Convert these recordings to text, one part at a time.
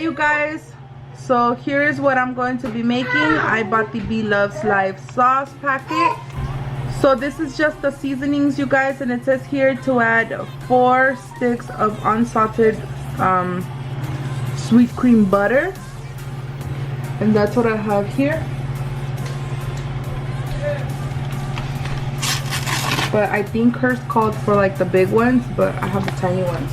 you guys, so here's what I'm going to be making. I bought the Be Loves Life sauce packet. So this is just the seasonings, you guys, and it says here to add 4 sticks of unsalted sweet cream butter, and that's what I have here. But I think hers called for like the big ones, but I have the tiny ones.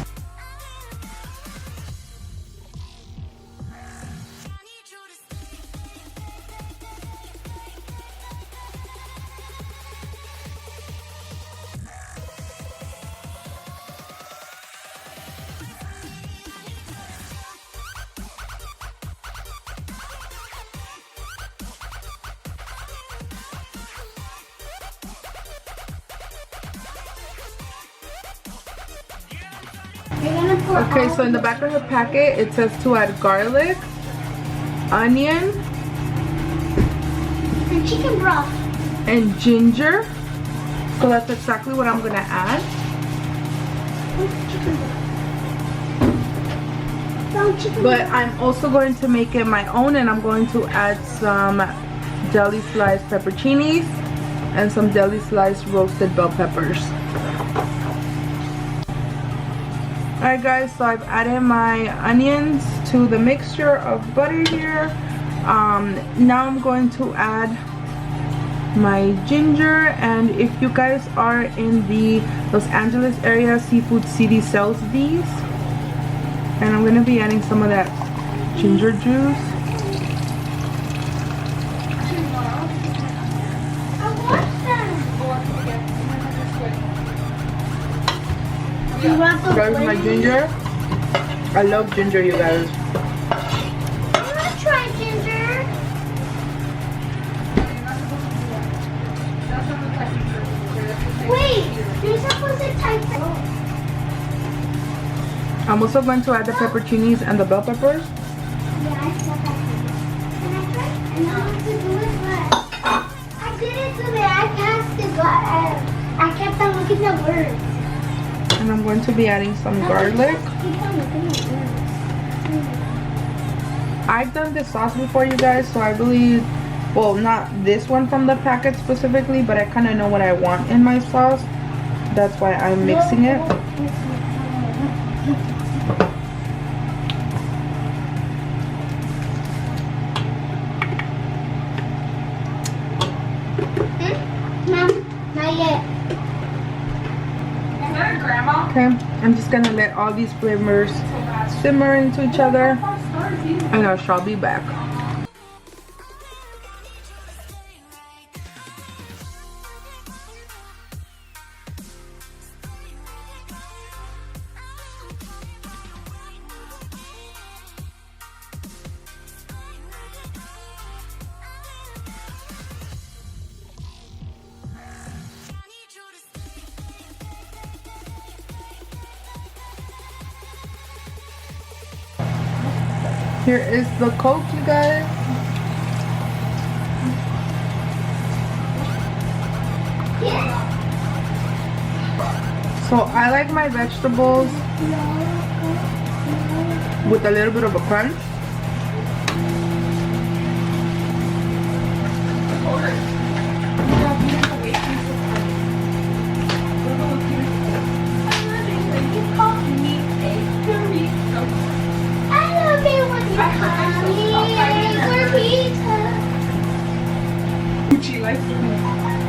Okay, so in the back of the packet it says to add garlic, onion, and chicken broth, and ginger. So that's exactly what I'm gonna add. But I'm also going to make it my own, and I'm going to add some deli sliced pepperoncinis and some deli sliced roasted bell peppers. Alright guys, so I've added my onions to the mixture of butter here. Now I'm going to add my ginger, and if you guys are in the Los Angeles area, Seafood City sells these. And I'm going to be adding some of that ginger juice. There's my ginger. I love ginger, you guys. I want to try ginger. Wait, you're supposed to type it. I'm also going to add the pepperoncinis and the bell peppers. Yeah, I saw that. Can I try? I know how to do it, but I didn't do it. I passed it, but I kept on looking at words. And I'm going to be adding some garlic. I've done this sauce before, you guys, so I believe, well, not this one from the packet specifically, but I kind of know what I want in my sauce. That's why I'm mixing it. Mom, not yet. Okay, I'm just gonna let all these flavors simmer into each other, and I shall be back. Here is the Coke, you guys. So I like my vegetables with a little bit of a crunch.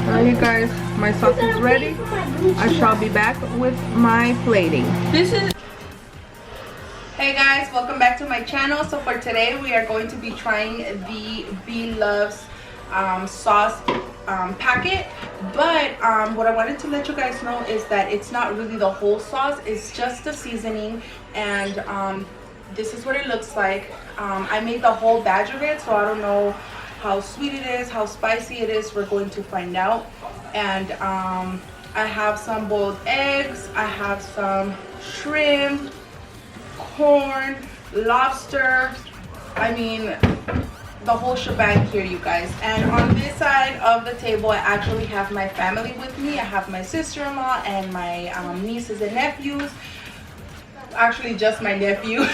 Alright, you guys, my sauce is ready. I shall be back with my plating. Hey guys, welcome back to my channel. So for today we are going to be trying the Be Loves sauce packet, but what I wanted to let you guys know is that it's not really the whole sauce, it's just the seasoning, and this is what it looks like. I made the whole batch of it, so I don't know how sweet it is, how spicy it is. We're going to find out. And I have some boiled eggs, I have some shrimp, corn, lobster, I mean the whole shebang here, you guys. And on this side of the table I actually have my family with me. I have my sister-in-law and my nieces and nephews. Actually just my nephew.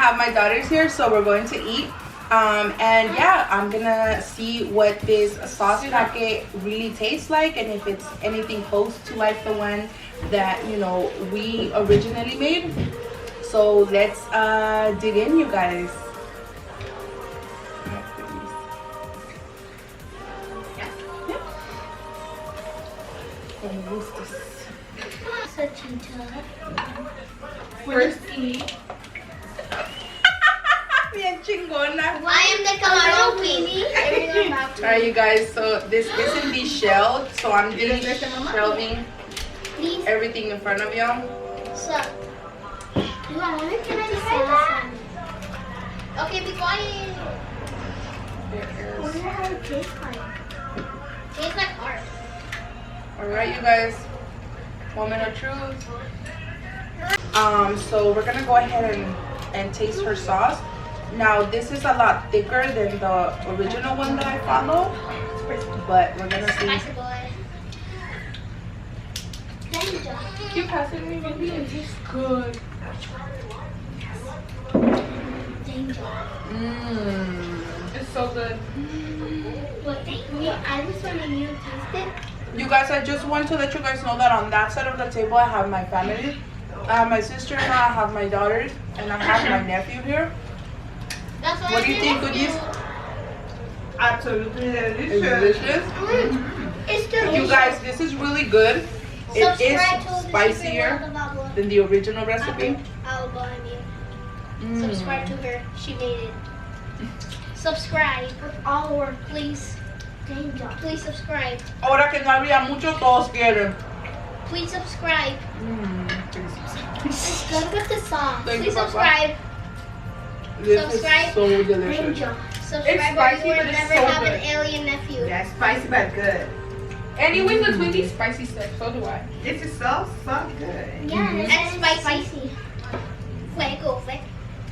have my daughters here, so we're going to eat. And yeah, I'm gonna see what this sauce packet really tastes like, and if it's anything close to like the one that, you know, we originally made. So let's dig in, you guys. First eat. Bien chingona. I am the camarón queen. Alright, you guys, so this isn't be shelled, so I'm shelving Please. everything in front of y'all. So, can I try that? Okay, be quiet. I wonder how it tastes like. Tastes like heart. Alright, you guys, moment of truth. So we're gonna go ahead and taste her sauce. Now this is a lot thicker than the original one that I followed, but we're gonna see. Spicy boy. Danger. Keep passing me, baby. It tastes good. Danger. It's so good. But I just want you to taste it. You guys, I just want to let you guys know that on that side of the table I have my family. I have my sister-in-law, I have my daughters, and I have my nephew here. That's What do you think, Goodies? Absolutely It's delicious. delicious. It's delicious. You guys, this is really good. It Subscribe to is the spicier Secret World of than the original recipe. I'll buy you. Subscribe to her. She made it. Subscribe. All work, please. Danger. Please subscribe. Ahora que no había mucho, todos quieren. Please subscribe. It's Good with the sauce. Thank Please you, Papa. subscribe. This Subscribe. is so delicious. Danger. It's Subscribe spicy, or you but will it's never so have good. an alien nephew. Yeah, spicy but good. Anyways, between these spicy stuff, so do I. This is so good. Yeah, and spicy. Fuego, fuego.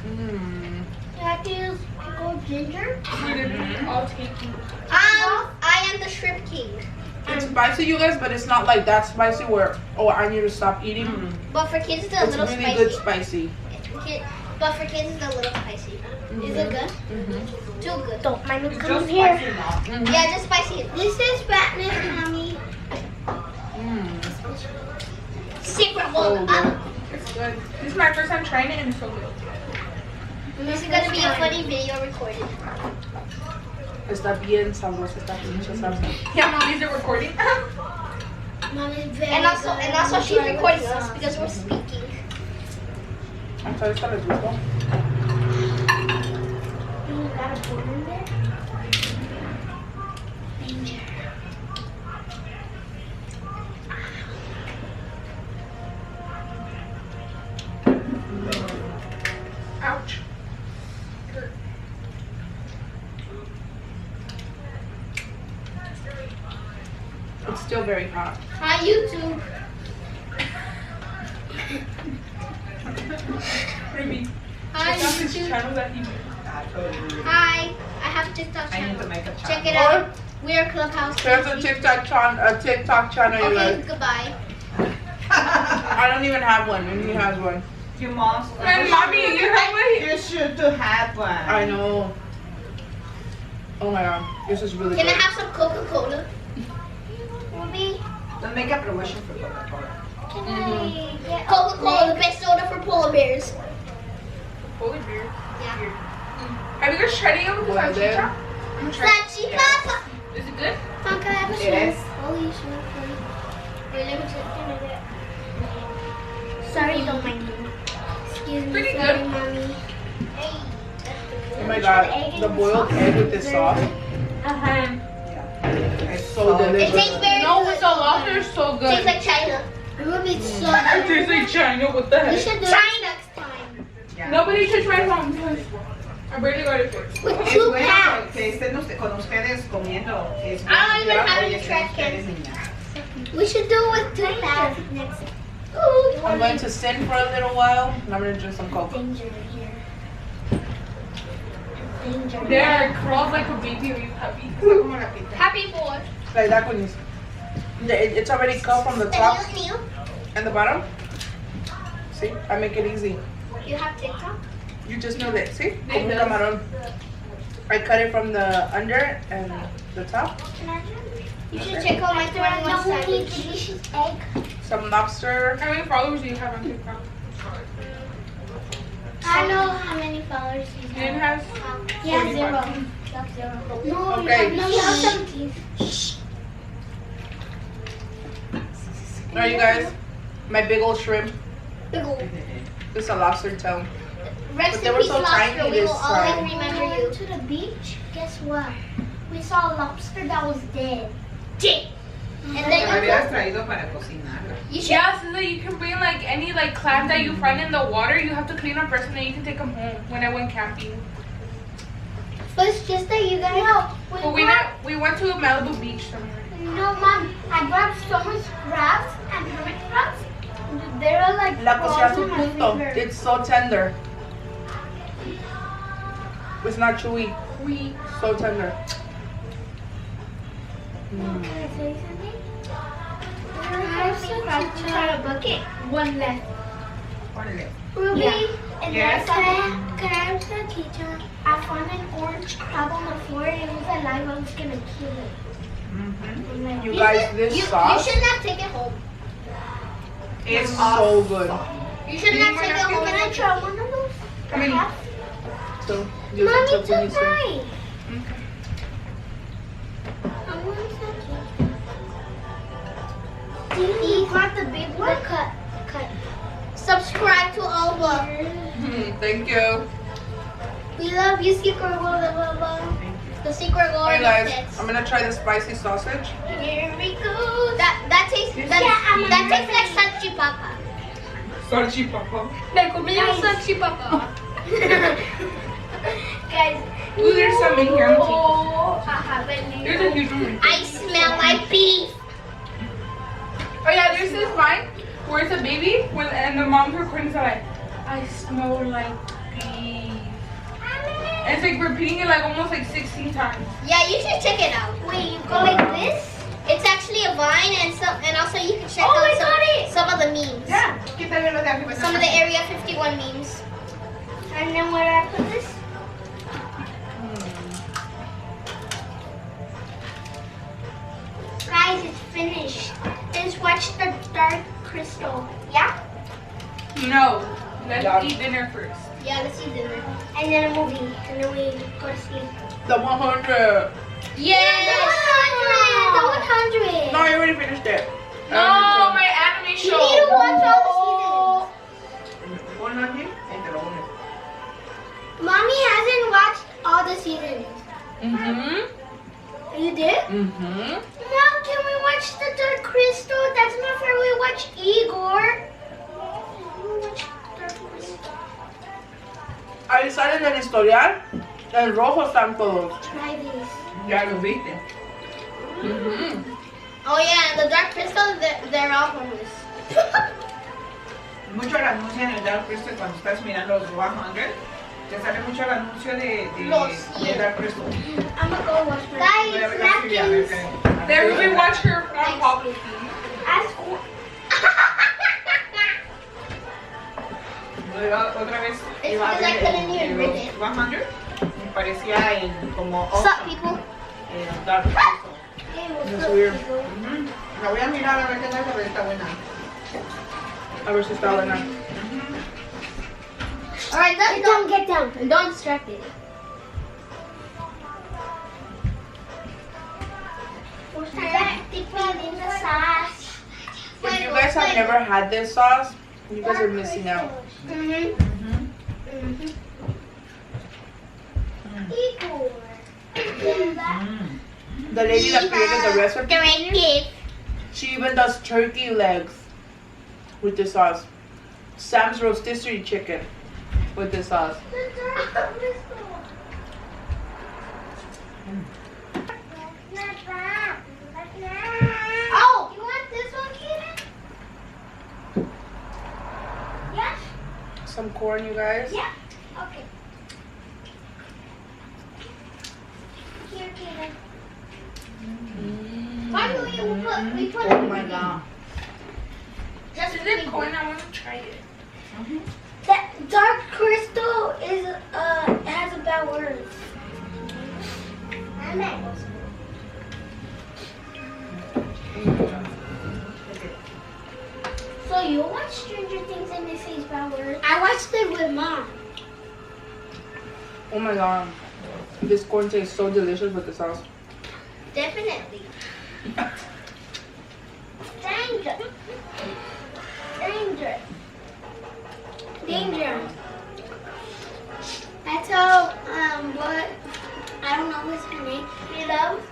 You have to use pickled ginger. I'll take you. I am the shrimp king. It's spicy, you guys, but it's not like that spicy where, oh, I need to stop eating. But for kids, it's a It's little really spicy. good spicy. But for kids, it's a little spicy. Is it good? Too good. Don't mind It's just spicy now. Yeah, just spicy. This is fatness, mommy. Secret So one. good. It's good. This is my first time trying it and it's so good. This is gonna be a funny video recorded. Está bien sabrosa, está mucha salsa. Yeah, mom, is it recording? And also she's recording us because we're speaking. I'm sorry, está les gustó. You got a bone in there? Danger. Ouch. It's still very hot. Hi, YouTube. Maybe. Hi, Check out this YouTube. channel that he made. I totally Hi. I have a TikTok I need channel. to make a Check it channel. out. We are Clubhouse. There's a Kids. TikTok channel, you Okay, guys. goodbye. I don't even have one, and he has one. You must. And mommy, you have one? You should to have one. I know. Oh my god, this is really Can I good. have some Coca-Cola? Mommy, Don't make a promotion for Coca-Cola. can I get Coca-Cola, the best soda for polar bears. Polar bear. Yeah. Have you guys tried it yet with the Well, salchicha? then. I'm gonna try it. Salchipapa. Is it good? Mom, can I have a Yes. shrimp? Oh, you should. Wait, let me check. Can I get? Sorry, don't mind me. Excuse me. Pretty sorry, good. Mommy. Hey. Oh my god, the boiled egg with this sauce. Uh-huh. It's so It delicious. tastes very No, good. with the lobster, it's so Tastes good. like China. It will be so It tastes like China, what the We heck? should do it next time. Yeah. Nobody should try it home because I barely got it fixed. With Es 2 bueno packs. que estén con ustedes comiendo. Es I don't even bueno. have Oye, any trash ustedes, cans. niñas. We should do it with 2 packs next. I'm going to sing for a little while, and I'm going to drink some Coke. Danger here. Danger. There, crawled like a baby or you puppy. Como la pita. Happy boy. Like that one is. It's already cut from the top and the bottom. See, I make it easy. You have TikTok? You just know it. See? They Como un do. camarón. I cut it from the under and the top. You should check out my 21 Savage. delicious egg. Some lobster. How many followers do you have on TikTok? I know how many followers you It have. has Yeah, 45. zero. You have zero. No, Okay. you have some teeth. Alright, you guys. My big old shrimp. Big ol'. This is a lobster tail. Rest But they in were peace, so lobster. tiny We will this always time. remember When we you. went to the beach, guess what? We saw a lobster that was dead. And Te lo then hubieras traído para cocinarlo. you should. Yeah, so that you can bring like any like clam that you find in the water. You have to clean them first, and then you can take them home. When I went camping, But it's just that you guys but we went to a Malibu beach somewhere. No, Mom, I brought so much crabs and hermit crabs. They were like La cocina a su crawling on my punto. finger. It's so tender. It's not chewy. So tender. Can I say something? How many crabs do you have in a bucket? One left. Órale. Ruby, Yeah. and Yes. can I ask the teacher? I found an orange crab on the floor and it was alive. I was gonna kill it. Ujú. I'm like, You guys, this You sauce should not take it home. is Es so good. You should not take it home. can I try one of those? Come in. Half? So, use it Mommy to took finish it. mine. I want some. You got the big one? Cut. Subscribe to all of us. Thank you. We love you, Secret World. Blah, blah, blah. The Secret World Hey of guys, Pets. I'm gonna try the spicy sausage. Here we go. That tastes Yeah, I'm that tastes like salchipapa. Salchipapa. Me comí un salchipapa. Guys. Ooh, there's some in here. Oh, I have a There's a huge one. I smell like beef. Oh yeah, there's this vine where it's a baby and the mom's recording is like, I smell like beef. And it's like repeating it like almost like 16 times. Yeah, you should check it out. Wait, you go like this? It's actually a vine, and also you can check Oh, I out got it. some of the memes. Ya, quítale lo de arriba. Some of the Area 51 memes. And then where I put this? Guys, it's finished. Let's watch the Dark Crystal. Yeah? No, let's Yeah. eat dinner first. Yeah, let's see dinner. And then a movie. And then we go to sleep. The 100. Yes! The 100. No, I already finished it. No, my anime You show. need to watch all Ponlo aquí y te lo unes. Mommy hasn't watched all the seasons. Mm-hmm. You did? Mm-hmm. Mom, can we watch the Dark Crystal? That's my favorite. We watch Igor. We watch Dark Crystal. Ahí salen el historial. En rojo están todos. Try this. Ya lo viste. Mm-hmm. Oh yeah, and the Dark Crystal, they're all homeless. Mucho el anuncio en el Dark Crystal cuando estás mirando los 100. Te sale mucho el anuncio de Dark Crystal. I'm gonna go watch my Voy a ver la serie, a ver napkins. qué- There we watch her on Pop with Ask Luego, otra vez It's iba a because I ver couldn't even read it. 100. Me parecía en como What's up, people? Dark Crystal. That's weird. Ujú. La voy a mirar a ver qué tal, pero está buena. A ver si está buena. Alright, Get down. don't distract it. Dipping in the sauce. If you guys have never had this sauce, you guys are missing out. Mm-hmm. Igor. Mm. The lady that created the recipe, Directive. she even does turkey legs with this sauce. Sam's rotisserie chicken with this sauce. Oh! You want this one, Kaden? Yes? Some corn, you guys. Yeah. Okay. Here, Kaden. Why do we put Oh my god. just Is it corn? I want to try it. That dark crystal is has a bad word. So you watch Stranger Things and they say bad words? I watched it with Mom. Oh my god. This corn tastes so delicious with the sauce. Definitely. Danger. Danger. Danger. I told what I don't know what's her name. Beloved.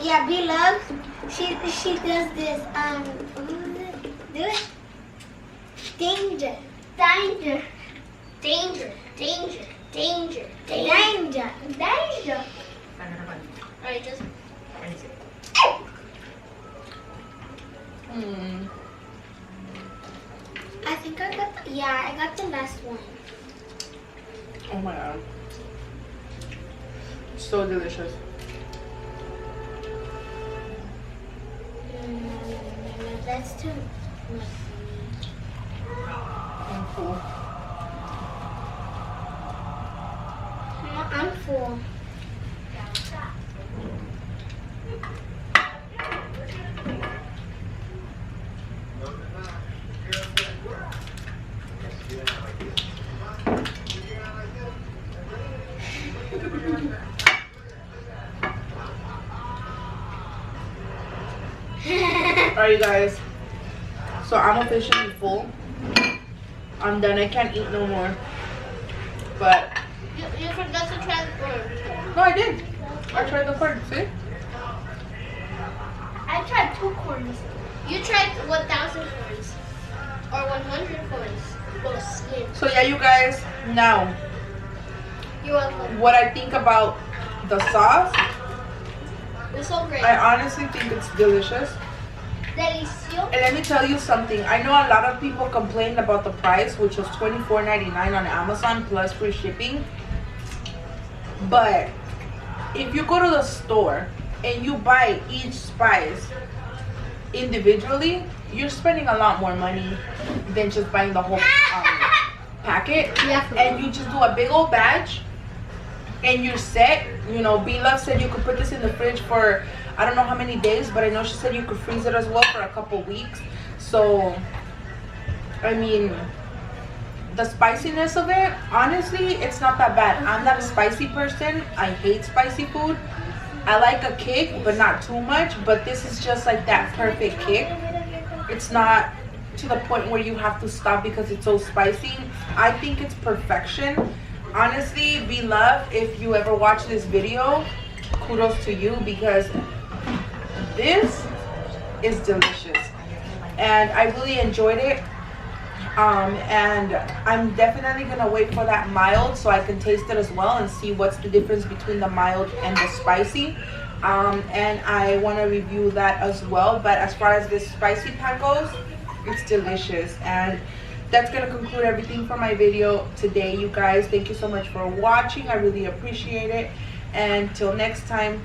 Yeah, Beloved. She does this. What is it? Do it. Danger. Danger. Danger. Danger. Danger. Danger. Danger. Alright, just. I think I got. I got the last one. Oh my god. So delicious. That's too. I'm full. I'm full. Alright, you guys. So I'm officially full. I'm done. I can't eat no more. But You forgot to try the corn. no, I did. I tried the corn. See? I tried 2 corns. You tried 1,000 corns. Or 100 corns. Full of skin. So yeah, you guys. Now, You're welcome. what I think about the sauce, It's so great. I honestly think it's delicious. Delicioso. And let me tell you something. I know a lot of people complained about the price, which was $24.99 on Amazon plus free shipping. But if you go to the store and you buy each spice individually, you're spending a lot more money than just buying the whole packet. Yeah. And you just do a big old batch and you're set. You know, B-Love said you could put this in the fridge for I don't know how many days, but I know she said you could freeze it as well for a couple weeks. So, I mean, the spiciness of it, honestly, it's not that bad. I'm not a spicy person. I hate spicy food. I like a kick, but not too much. But this is just like that perfect kick. It's not to the point where you have to stop because it's so spicy. I think it's perfection. Honestly, Beloved, if you ever watch this video, kudos to you because this is delicious. And I really enjoyed it. And I'm definitely gonna wait for that mild so I can taste it as well and see what's the difference between the mild and the spicy. And I want to review that as well. But as far as this spicy pack goes, it's delicious. And that's gonna conclude everything for my video today, you guys. Thank you so much for watching. I really appreciate it. And till next time.